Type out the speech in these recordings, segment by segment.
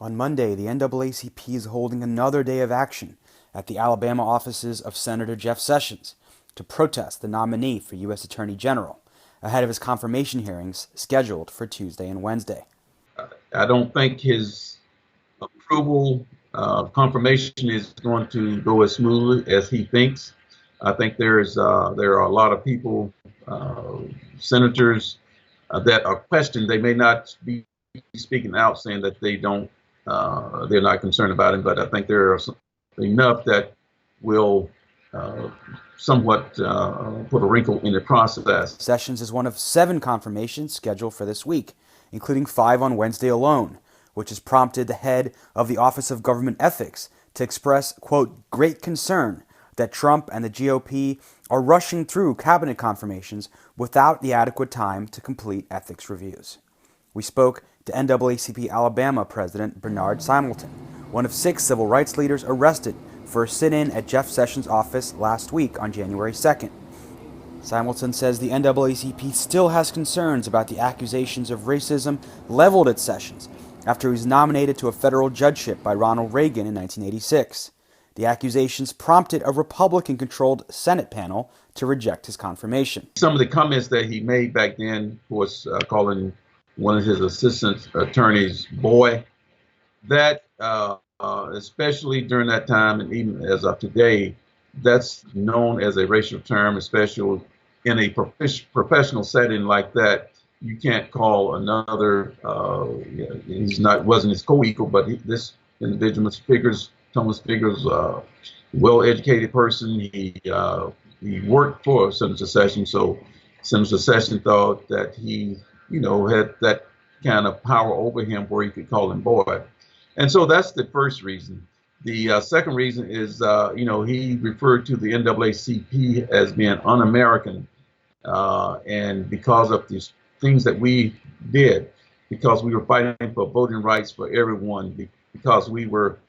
On Monday, the NAACP is holding another day of action at the Alabama offices of Senator Jeff Sessions to protest the nominee for U.S. Attorney General ahead of his confirmation hearings scheduled for Tuesday and Wednesday. I don't think his approval confirmation is going to go as smoothly as he thinks. I think there are a lot of people, senators, that are questioned. They may not be speaking out saying that they're not concerned about him, but I think there are enough that will somewhat put a wrinkle in the process. Sessions is one of 7 confirmations scheduled for this week, including 5 on Wednesday alone, which has prompted the head of the Office of Government Ethics to express, quote, great concern that Trump and the GOP are rushing through cabinet confirmations without the adequate time to complete ethics reviews. We spoke to NAACP Alabama President Bernard Simulton, one of 6 civil rights leaders arrested for a sit-in at Jeff Sessions' office last week on January 2nd. Simulton says the NAACP still has concerns about the accusations of racism leveled at Sessions after he was nominated to a federal judgeship by Ronald Reagan in 1986. The accusations prompted a Republican-controlled Senate panel to reject his confirmation. Some of the comments that he made back then was calling one of his assistant attorneys boy. That, especially during that time and even as of today, that's known as a racial term, especially in a professional setting like that. You can't call another, wasn't his co-equal, but this individual, Thomas Figures, well-educated person. He worked for Senator Sessions, so Senator Sessions thought that he, had that kind of power over him where he could call him boy. And so that's the first reason. The second reason is, he referred to the NAACP as being un-American, and because of these things that we did, because we were fighting for voting rights for everyone, because we were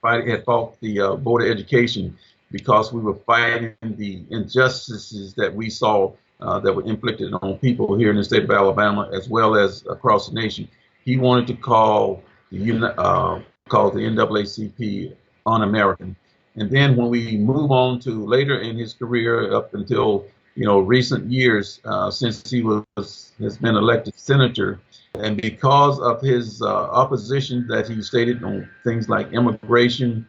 had fought the Board of Education, because we were fighting the injustices that we saw that were inflicted on people here in the state of Alabama as well as across the nation. He wanted to call the NAACP un-American. And then when we move on to later in his career, up until recent years, since he has been elected senator, and because of his opposition that he stated on things like immigration,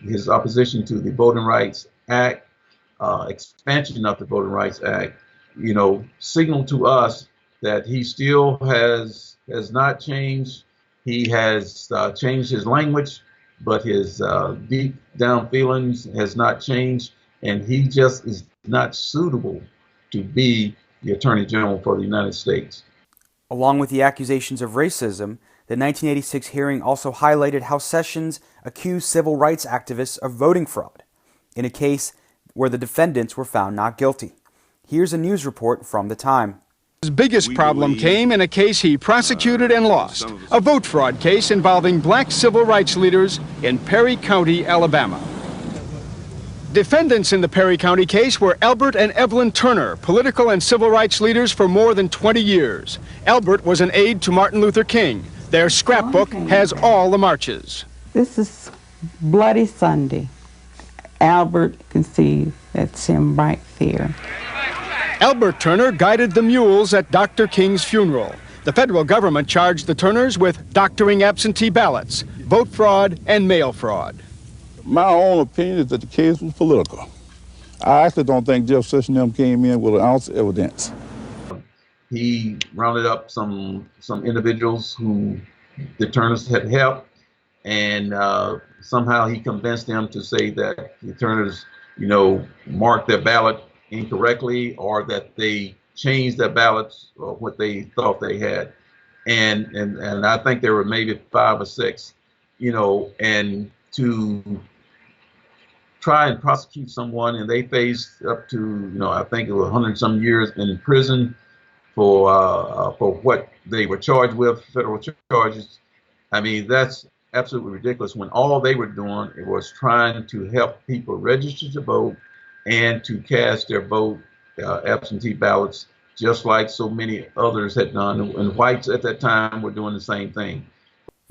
his opposition to the Voting Rights Act, expansion of the Voting Rights Act, signaled to us that he still has not changed. He has changed his language, but his deep down feelings has not changed, and he just is not suitable to be the Attorney General for the United States. Along with the accusations of racism, the 1986 hearing also highlighted how Sessions accused civil rights activists of voting fraud in a case where the defendants were found not guilty. Here's a news report from the time. His biggest problem came in a case he prosecuted and lost, a vote fraud case involving black civil rights leaders in Perry County, Alabama. Defendants in the Perry County case were Albert and Evelyn Turner, political and civil rights leaders for more than 20 years. Albert was an aide to Martin Luther King. Their scrapbook has all the marches. This is Bloody Sunday. Albert can see that's him right there. Albert Turner guided the mules at Dr. King's funeral. The federal government charged the Turners with doctoring absentee ballots, vote fraud, and mail fraud. My own opinion is that the case was political. I actually don't think Jeff Sessions and them came in with an ounce of evidence. He rounded up some individuals who the Turners had helped, and somehow he convinced them to say that the Turners, marked their ballot incorrectly, or that they changed their ballots or what they thought they had. And I think there were maybe 5 or 6, and to try and prosecute someone, and they faced up to, I think it was 100-some years in prison for what they were charged with, federal charges. I mean, that's absolutely ridiculous when all they were doing was trying to help people register to vote and to cast their vote, absentee ballots, just like so many others had done. And whites at that time were doing the same thing.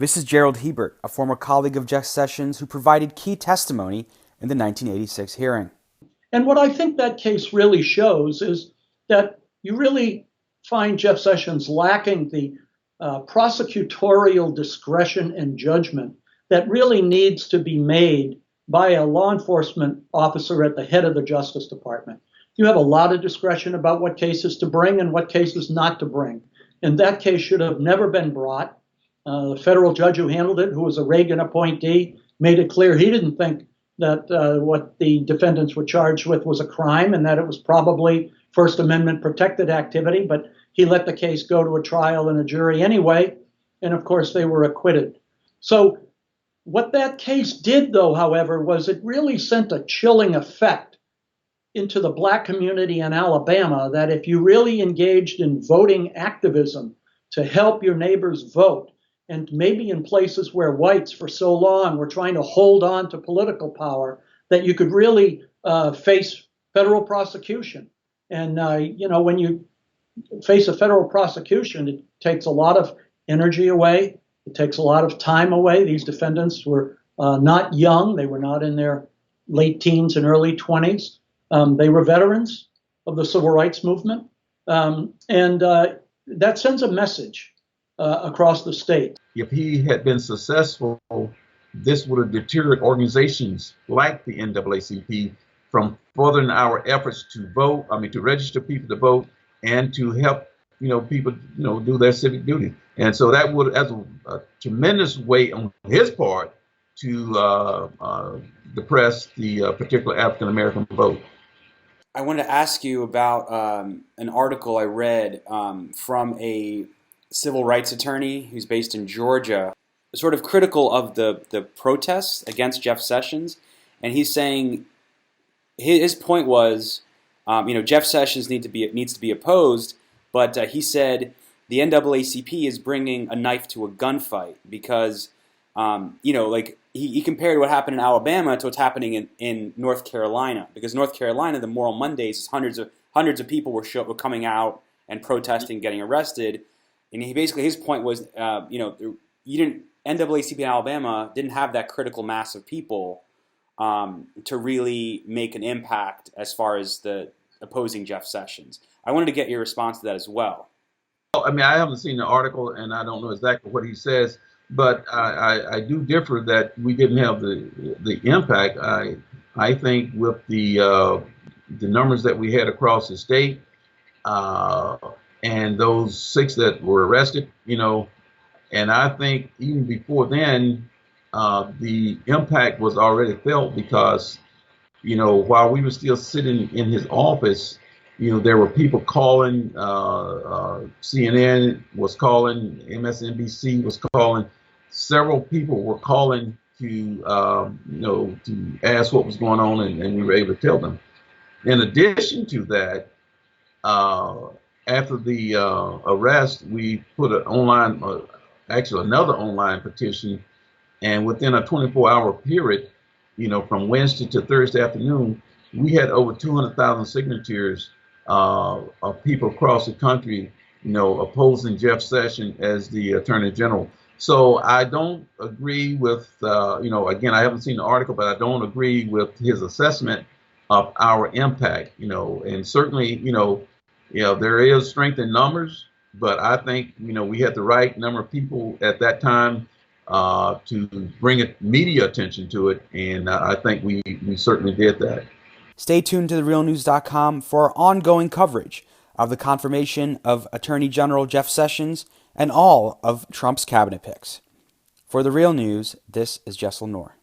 This is Gerald Hebert, a former colleague of Jeff Sessions who provided key testimony in the 1986 hearing. And what I think that case really shows is that you really find Jeff Sessions lacking the prosecutorial discretion and judgment that really needs to be made by a law enforcement officer at the head of the Justice Department. You have a lot of discretion about what cases to bring and what cases not to bring. And that case should have never been brought. The federal judge who handled it, who was a Reagan appointee, made it clear he didn't think that what the defendants were charged with was a crime and that it was probably First Amendment protected activity, but he let the case go to a trial and a jury anyway, and of course they were acquitted. So what that case did, though, however, was it really sent a chilling effect into the black community in Alabama that if you really engaged in voting activism to help your neighbors vote, and maybe in places where whites for so long were trying to hold on to political power, that you could really face federal prosecution. And, when you face a federal prosecution, it takes a lot of energy away. It takes a lot of time away. These defendants were not young. They were not in their late teens and early 20s. They were veterans of the civil rights movement. And that sends a message across the state. If he had been successful, this would have deterred organizations like the NAACP from furthering our efforts to vote, to register people to vote and to help, people, do their civic duty. And so that would have a tremendous weight on his part to depress the particular African-American vote. I wanted to ask you about an article I read from a civil rights attorney who's based in Georgia, sort of critical of the protests against Jeff Sessions. And he's saying his point was, Jeff Sessions needs to be opposed, but he said the NAACP is bringing a knife to a gunfight because, he compared what happened in Alabama to what's happening in North Carolina. Because North Carolina, the Moral Mondays, hundreds of people were coming out and protesting, getting arrested. And his point was, NAACP in Alabama didn't have that critical mass of people to really make an impact as far as the opposing Jeff Sessions. I wanted to get your response to that as well. I haven't seen the article and I don't know exactly what he says, but I do differ that we didn't have the impact. I think with the numbers that we had across the state and those 6 that were arrested, and I think even before then, the impact was already felt because, while we were still sitting in his office, there were people calling, CNN was calling, MSNBC was calling, several people were calling to, to ask what was going on, and we were able to tell them. In addition to that, after the arrest, we put an another online petition, and within a 24-hour period, from Wednesday to Thursday afternoon, we had over 200,000 signatures of people across the country, opposing Jeff Sessions as the Attorney General. So I don't agree with, again, I haven't seen the article, but I don't agree with his assessment of our impact, and certainly, there is strength in numbers, but I think, we had the right number of people at that time to bring media attention to it, and I think we certainly did that. Stay tuned to TheRealNews.com for ongoing coverage of the confirmation of Attorney General Jeff Sessions and all of Trump's cabinet picks. For The Real News, this is Jess Lenore.